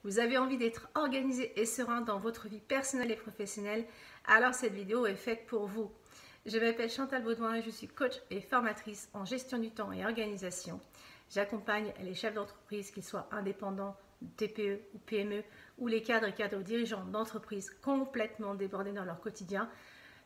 Vous avez envie d'être organisé et serein dans votre vie personnelle et professionnelle, alors cette vidéo est faite pour vous. Je m'appelle Chantal Baudouin et je suis coach et formatrice en gestion du temps et organisation. J'accompagne les chefs d'entreprise, qu'ils soient indépendants, TPE ou PME, ou les cadres et cadres dirigeants d'entreprises complètement débordés dans leur quotidien.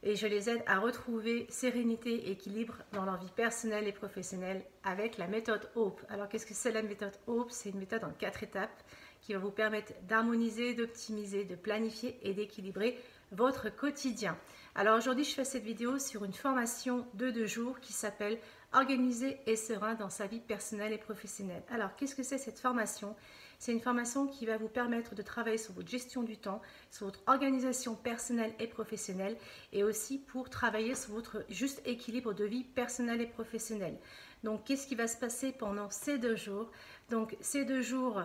Et je les aide à retrouver sérénité et équilibre dans leur vie personnelle et professionnelle avec la méthode HOPE. Alors qu'est-ce que c'est la méthode HOPE? C'est une méthode en 4 étapes qui va vous permettre d'harmoniser, d'optimiser, de planifier et d'équilibrer votre quotidien. Alors aujourd'hui, je fais cette vidéo sur une formation de 2 jours qui s'appelle Organiser et serein dans sa vie personnelle et professionnelle. Alors, qu'est-ce que c'est cette formation? C'est une formation qui va vous permettre de travailler sur votre gestion du temps, sur votre organisation personnelle et professionnelle et aussi pour travailler sur votre juste équilibre de vie personnelle et professionnelle. Donc, qu'est-ce qui va se passer pendant ces 2 jours? Donc, ces 2 jours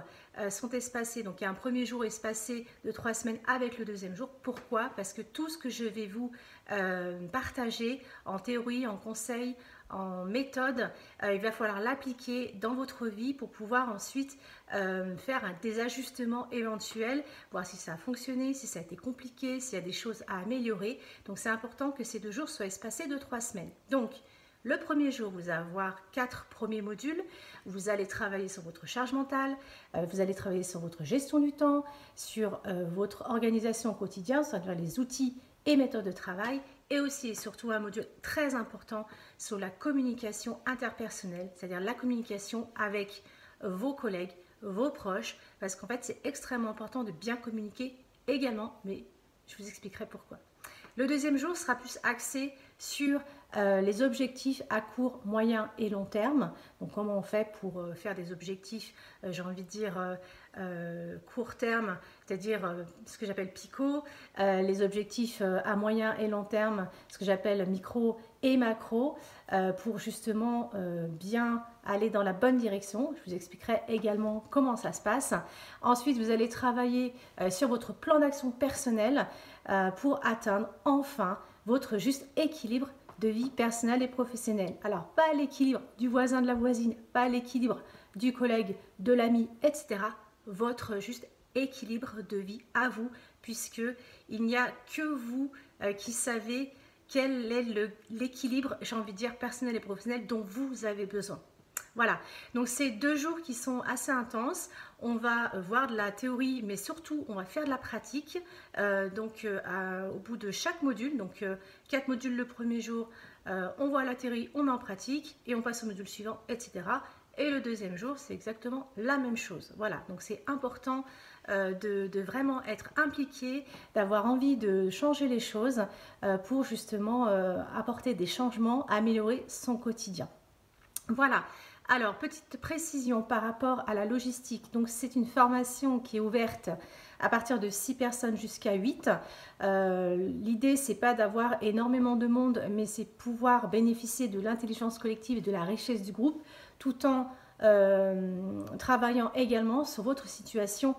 sont espacés. Donc, il y a un premier jour espacé de 3 semaines avec le deuxième jour. Pourquoi? Parce que tout ce que je vais vous partager en théorie, en conseil, en méthode, il va falloir l'appliquer dans votre vie pour pouvoir ensuite faire des ajustements éventuels, voir si ça a fonctionné, si ça a été compliqué, s'il y a des choses à améliorer. Donc, c'est important que ces 2 jours soient espacés de 3 semaines. Donc, le premier jour, vous allez avoir 4 premiers modules. Vous allez travailler sur votre charge mentale, vous allez travailler sur votre gestion du temps, sur votre organisation au quotidien, c'est-à-dire les outils et méthodes de travail, et aussi et surtout un module très important sur la communication interpersonnelle, c'est-à-dire la communication avec vos collègues, vos proches, parce qu'en fait, c'est extrêmement important de bien communiquer également, mais je vous expliquerai pourquoi. Le deuxième jour sera plus axé sur les objectifs à court, moyen et long terme. Donc, comment on fait pour faire des objectifs, j'ai envie de dire, court terme, c'est-à-dire ce que j'appelle PICO, les objectifs à moyen et long terme, ce que j'appelle micro et macro, pour justement bien aller dans la bonne direction. Je vous expliquerai également comment ça se passe. Ensuite, vous allez travailler sur votre plan d'action personnel pour atteindre enfin votre juste équilibre de vie personnelle et professionnelle. Alors, pas l'équilibre du voisin, de la voisine, pas l'équilibre du collègue, de l'ami, etc. Votre juste équilibre de vie à vous, puisque il n'y a que vous qui savez quel est l'équilibre, j'ai envie de dire, personnel et professionnel dont vous avez besoin. Voilà, donc c'est 2 jours qui sont assez intenses. On va voir de la théorie, mais surtout on va faire de la pratique. Au bout de chaque module, donc 4 modules le premier jour, on voit la théorie, on met en pratique et on passe au module suivant, etc. Et le deuxième jour, c'est exactement la même chose. Voilà, donc c'est important de vraiment être impliqué, d'avoir envie de changer les choses pour justement apporter des changements, améliorer son quotidien. Voilà. Alors, petite précision par rapport à la logistique. Donc, c'est une formation qui est ouverte à partir de 6 personnes jusqu'à 8. L'idée, c'est pas d'avoir énormément de monde, mais c'est pouvoir bénéficier de l'intelligence collective et de la richesse du groupe, tout en travaillant également sur votre situation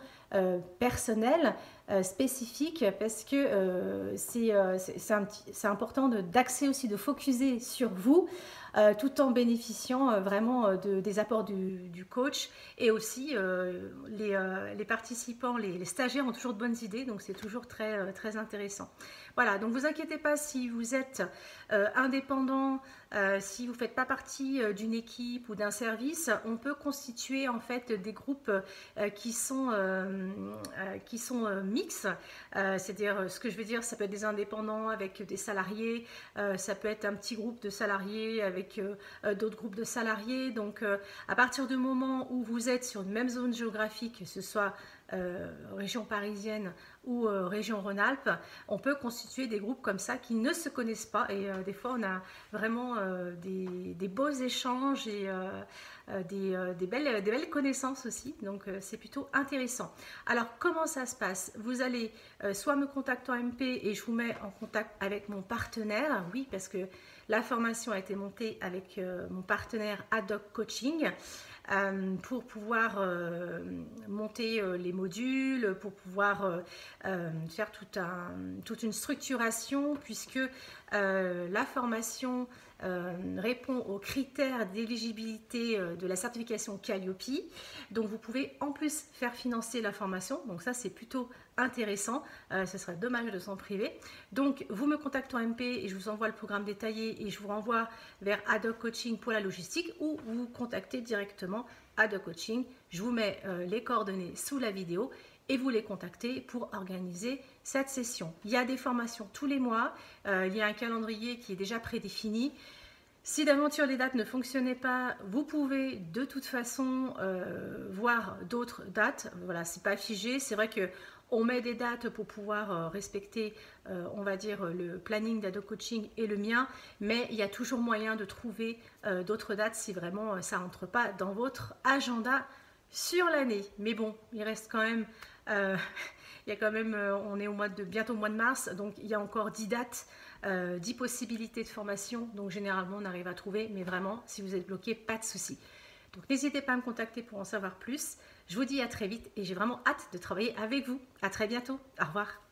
personnelle, spécifique, parce que c'est important d'axer aussi, de focuser sur vous, tout en bénéficiant vraiment des apports du coach. Et aussi, les participants, les stagiaires ont toujours de bonnes idées, donc c'est toujours très intéressant. Voilà, donc vous inquiétez pas si vous êtes indépendant, si vous ne faites pas partie d'une équipe ou d'un service, on peut constituer en fait des groupes qui sont mixtes. C'est-à-dire, ce que je veux dire, ça peut être des indépendants avec des salariés, ça peut être un petit groupe de salariés avec d'autres groupes de salariés. Donc, à partir du moment où vous êtes sur une même zone géographique, que ce soit région parisienne ou région Rhône-Alpes, on peut constituer des groupes comme ça qui ne se connaissent pas. Et des fois, on a vraiment des beaux échanges et des belles connaissances aussi. Donc, c'est plutôt intéressant. Alors, comment ça se passe? Vous allez soit me contacter en MP et je vous mets en contact avec mon partenaire. Oui, parce que la formation a été montée avec mon partenaire Ad Hoc Coaching. Pour pouvoir monter les modules, pour pouvoir faire toute une structuration, puisque la formation répond aux critères d'éligibilité de la certification Calliope. Donc vous pouvez en plus faire financer la formation, donc ça c'est plutôt intéressant, ce serait dommage de s'en priver. Donc vous me contactez en MP et je vous envoie le programme détaillé et je vous renvoie vers Ad-Hoc Coaching pour la logistique, ou vous contactez directement Ad-Hoc Coaching. Je vous mets les coordonnées sous la vidéo et vous les contactez pour organiser cette session. Il y a des formations tous les mois, il y a un calendrier qui est déjà prédéfini. Si d'aventure les dates ne fonctionnaient pas, vous pouvez de toute façon voir d'autres dates. Voilà, c'est pas figé. C'est vrai que on met des dates pour pouvoir respecter, on va dire, le planning d'Ad-Hoc Coaching et le mien, mais il y a toujours moyen de trouver d'autres dates si vraiment ça rentre pas dans votre agenda sur l'année. Mais bon, il reste quand même, il y a quand même, on est bientôt au mois de mars, donc il y a encore 10 dates, 10 possibilités de formation, donc généralement on arrive à trouver, mais vraiment, si vous êtes bloqué, pas de souci. Donc n'hésitez pas à me contacter pour en savoir plus. Je vous dis à très vite et j'ai vraiment hâte de travailler avec vous. À très bientôt. Au revoir.